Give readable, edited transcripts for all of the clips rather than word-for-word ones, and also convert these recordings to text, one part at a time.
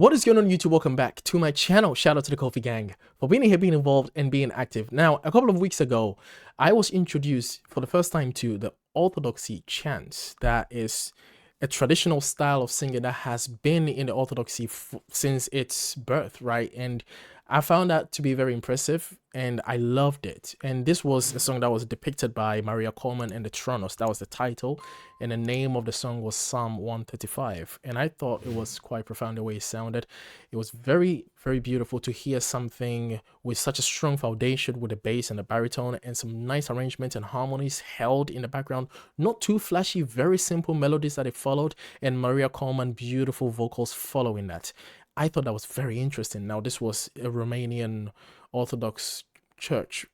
What is going on, YouTube? Welcome back to my channel. Shout out to the Coffee Gang for being here, being involved, and being active. Now, a couple of weeks ago, I was introduced for the first time to the Orthodoxy Chant. That is a traditional style of singing that has been in the Orthodoxy since its birth, right? And I found that to be very impressive, and I loved it. And this was a song that was depicted by Maria Coleman and the Tronos. That was the title, and the name of the song was Psalm 135. And I thought it was quite profound the way it sounded. It was very, very beautiful to hear something with such a strong foundation with the bass and the baritone and some nice arrangements and harmonies held in the background. Not too flashy, very simple melodies that it followed, and Maria Coleman beautiful vocals following that. I thought that was very interesting. Now, this was a Romanian Orthodox church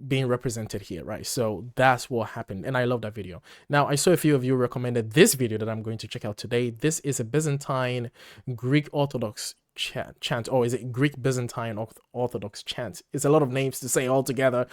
being represented here, right? So that's what happened, and I love that video. Now, I saw a few of you recommended this video that I'm going to check out today. This is a Byzantine Greek Orthodox chant, or is it Greek Byzantine Orthodox chant? It's a lot of names to say all together.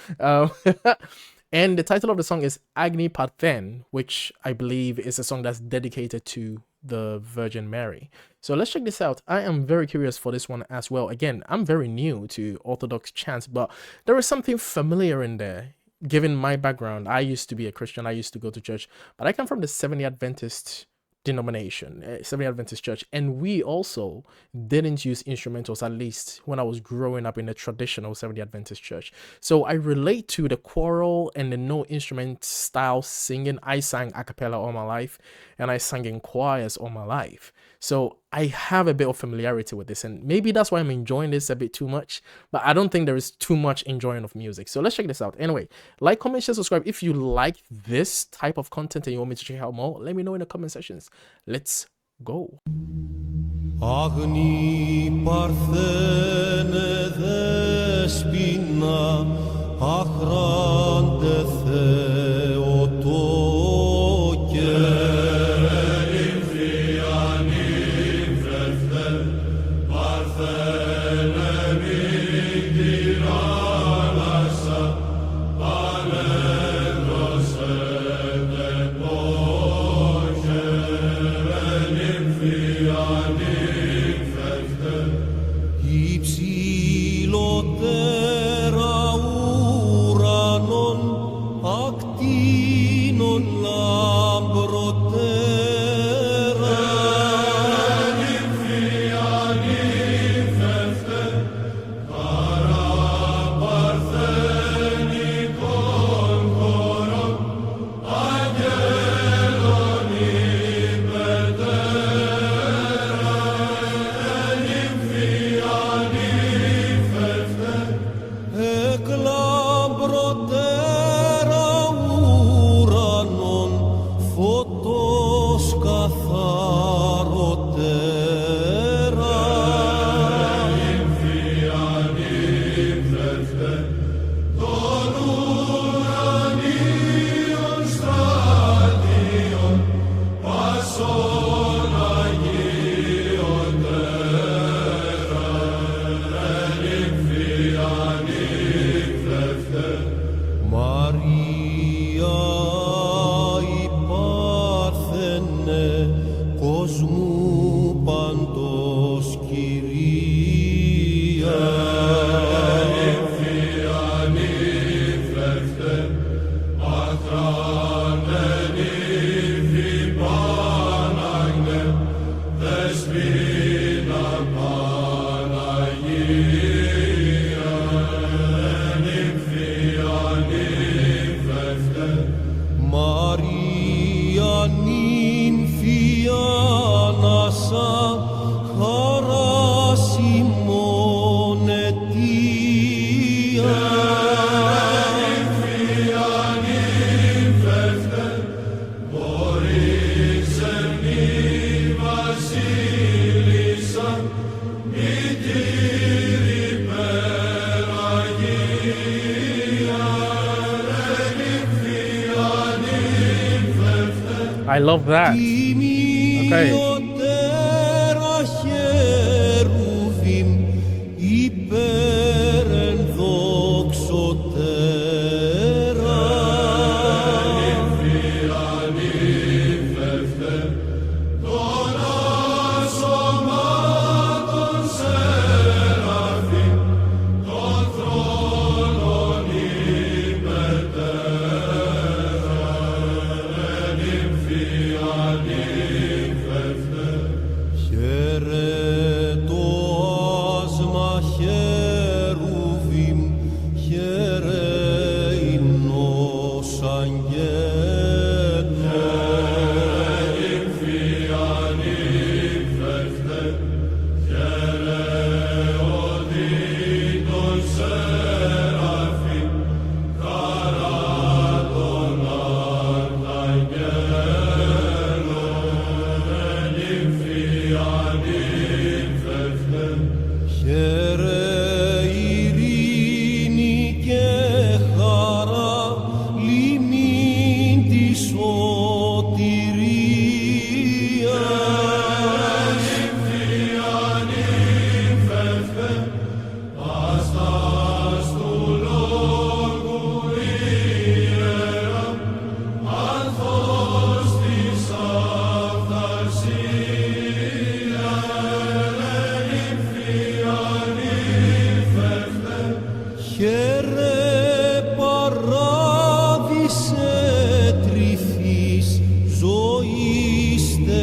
And the title of the song is Agni Parthene, which I believe is a song that's dedicated to the Virgin Mary. So let's check this out. I am very curious for this one as well. Again, I'm very new to Orthodox chants, but there is something familiar in there. Given my background, I used to be a Christian. I used to go to church, but I come from the Seventh-day Adventist denomination, Seventh-day Adventist church, and we also didn't use instrumentals, at least when I was growing up in a traditional Seventh-day Adventist church. So I relate to the choral and the no instrument style singing. I sang a cappella all my life, and I sang in choirs all my life. So I have a bit of familiarity with this, and maybe that's why I'm enjoying this a bit too much, but I don't think there is too much enjoying of music. So let's check this out. Anyway, like, comment, share, subscribe. If you like this type of content and you want me to check out more, let me know in the comment sections. Let's go. Agni Parthene despina achrante Theotoke. Υψηλότερα ουρανών ακτίνων λαμπροτέρα νύμφια νύμφευτε χαρά παρθενικών χωρών αγγέλων υπερτέρα νύμφια εκλαμπροτέρα ουρανών φωτός καθαροτέρα νύμφια νύμφευτε των ουρανίων στρατιών πασών αγίων τέρα νύμφια Maria η Παρθένε κόσμου παντός Κυρία νύμφια νύμφευτε πατράνε νύμφη Παναγνέ δεσπίνα Παναγία Maria νυμφιάνασα χαράς ημών αιτία νυμφια νυμφευτε μπορείς εμνή βασίλισσα μητήρη περαγία I love that. Okay. Τον ασωμάτων Χαίρε ειρήνη και χαρά, λιμήν της σωτηρίας. Χαίρε παράδεισε τρυφής ζωής θεωνίας.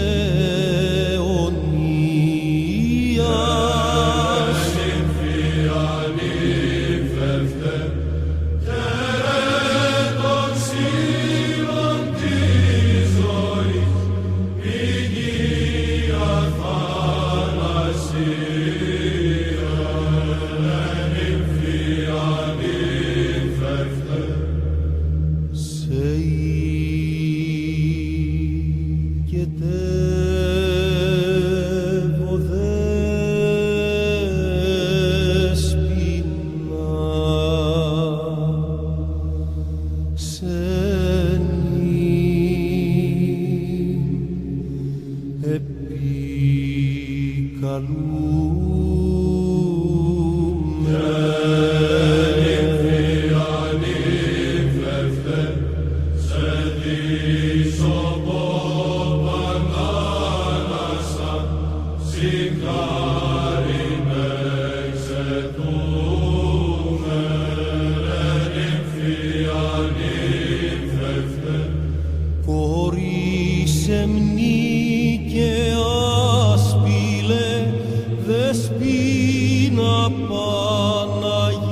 Σεμνή και άσπηλε δεσπίνα Παναγία.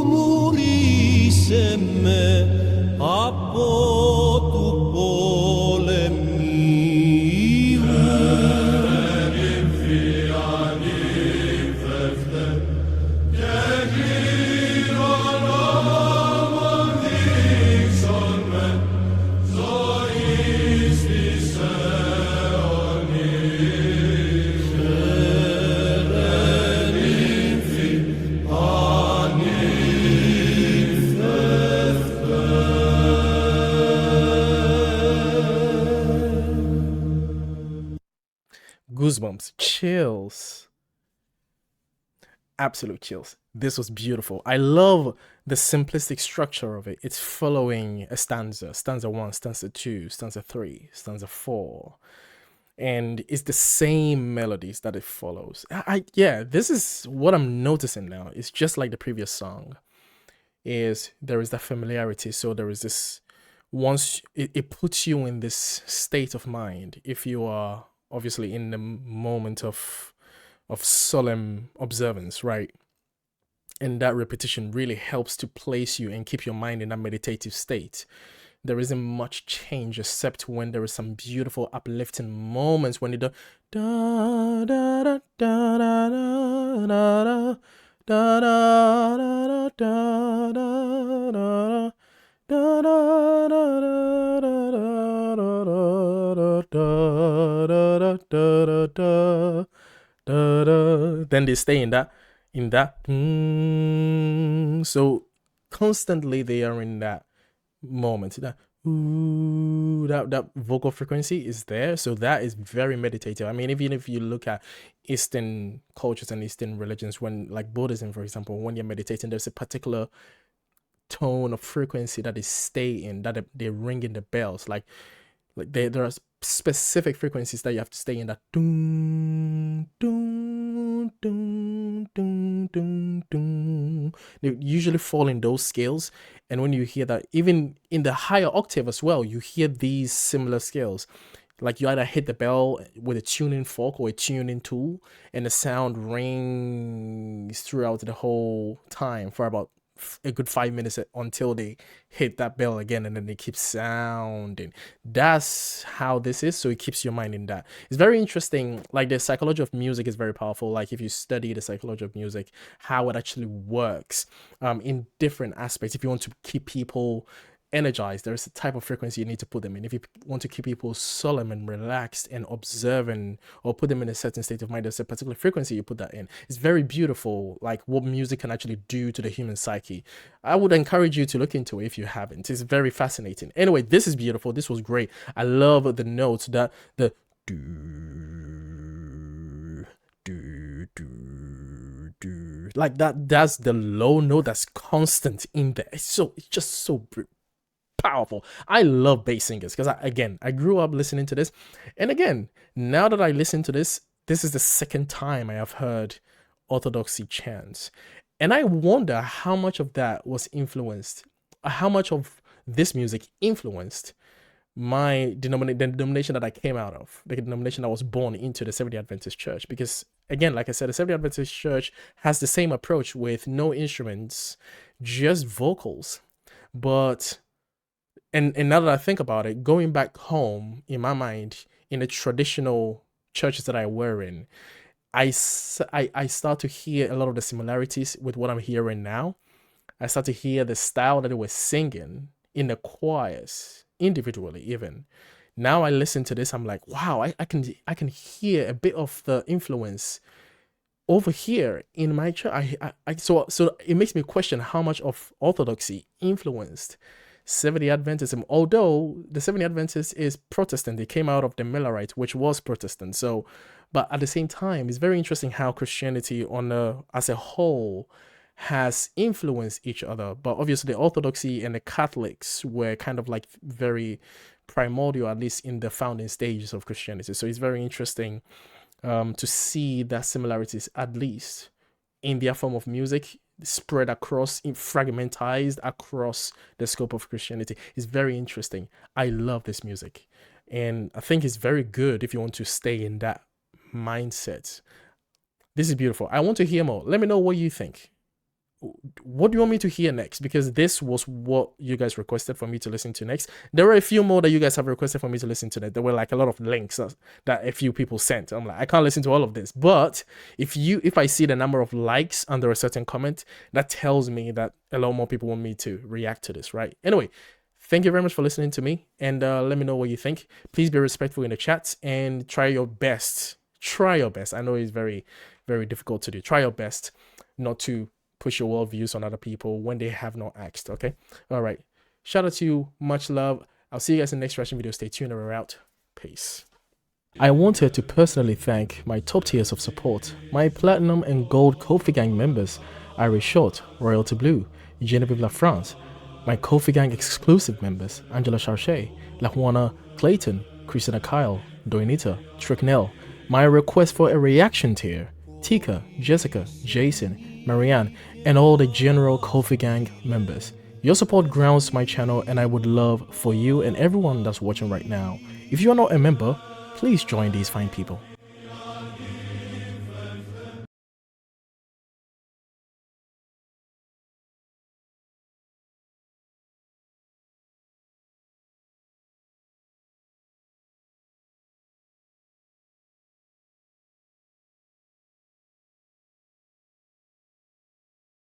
Μουρίσε με από του πολεμίου. Goosebumps, chills, absolute chills. This was beautiful. I love the simplistic structure of it. It's following a stanza, stanza 1, stanza 2, stanza 3, stanza 4, and it's the same melodies that it follows. Yeah, this is what I'm noticing now. It's just like the previous song. There is that familiarity. So there is this, once it puts you in this state of mind, if you are obviously in the moment of solemn observance, right? And that repetition really helps to place you and keep your mind in a meditative state. There isn't much change except when there is some beautiful uplifting moments when you do da da da da da da da da da da then they stay in that so constantly they are in that moment, that vocal frequency is there. So that is very meditative. I mean, even if you look at Eastern cultures and Eastern religions, when like Buddhism, for example, when you're meditating, there's a particular tone of frequency that they stay in, that they ring in the bells, like there are specific frequencies that you have to stay in, that dun, dun, dun, dun, dun, dun. They usually fall in those scales, and when you hear that, even in the higher octave as well, you hear these similar scales. Like you either hit the bell with a tuning fork or a tuning tool, and the sound rings throughout the whole time for about a good 5 minutes until they hit that bell again, and then they keep sounding. That's how this is, so it keeps your mind in that. It's very interesting. Like, the psychology of music is very powerful. Like, if you study the psychology of music, how it actually works in different aspects. If you want to keep people energized, there's a type of frequency you need to put them in. If you want to keep people solemn and relaxed and observant, or put them in a certain state of mind, there's a particular frequency you put that in. It's very beautiful, like what music can actually do to the human psyche. I would encourage you to look into it if you haven't. It's very fascinating. Anyway, this is beautiful. This was great. I love the notes, that the do do do, like that's the low note that's constant in there. It's just so powerful. I love bass singers because I grew up listening to this, and again, now that I listen to this is the second time I have heard Orthodoxy chants, and I wonder how much of that was influenced, how much of this music influenced the denomination that I came out of, the denomination I was born into, the Seventh-day Adventist Church. Because again, like I said, the Seventh-day Adventist Church has the same approach with no instruments, just vocals. But and now that I think about it, going back home in my mind, in the traditional churches that I were in, I start to hear a lot of the similarities with what I'm hearing now. I start to hear the style that they were singing in the choirs, individually even. Now I listen to this, I'm like, wow, I can hear a bit of the influence over here in my church. So it makes me question how much of Orthodoxy influenced Seventh-day Adventism, although the Seventh-day Adventist is Protestant. They came out of the Millerites, which was Protestant. So, but at the same time, it's very interesting how Christianity as a whole has influenced each other. But obviously the Orthodoxy and the Catholics were kind of like very primordial, at least in the founding stages of Christianity. So it's very interesting to see that similarities, at least in their form of music, spread across, fragmentized across the scope of Christianity. Is very interesting. I love this music, and I think it's very good if you want to stay in that mindset. This is beautiful. I want to hear more. Let me know what you think. What do you want me to hear next? Because this was what you guys requested for me to listen to next. There were a few more that you guys have requested for me to listen to. There were like a lot of links that a few people sent. I'm like, I can't listen to all of this. But if I see the number of likes under a certain comment, that tells me that a lot more people want me to react to this, right? Anyway, thank you very much for listening to me, and let me know what you think. Please be respectful in the chat and try your best. Try your best. I know it's very, very difficult to do. Try your best not to push your worldviews on other people when they have not asked. Okay. All right. Shout out to you. Much love. I'll see you guys in the next reaction video. Stay tuned and we're out. Peace. I wanted to personally thank my top tiers of support, my platinum and gold Ko-fi Gang members, Irish Short, Royalty Blue, Genevieve La France, my Ko-fi Gang exclusive members, Angela Charchet, Lajuana Clayton, Christina Kyle, Doinita, Tricknell, my request for a reaction tier, Tika, Jessica, Jason, Marianne, and all the general Ko-fi Gang members. Your support grounds my channel, and I would love for you and everyone that's watching right now. If you are not a member, please join these fine people.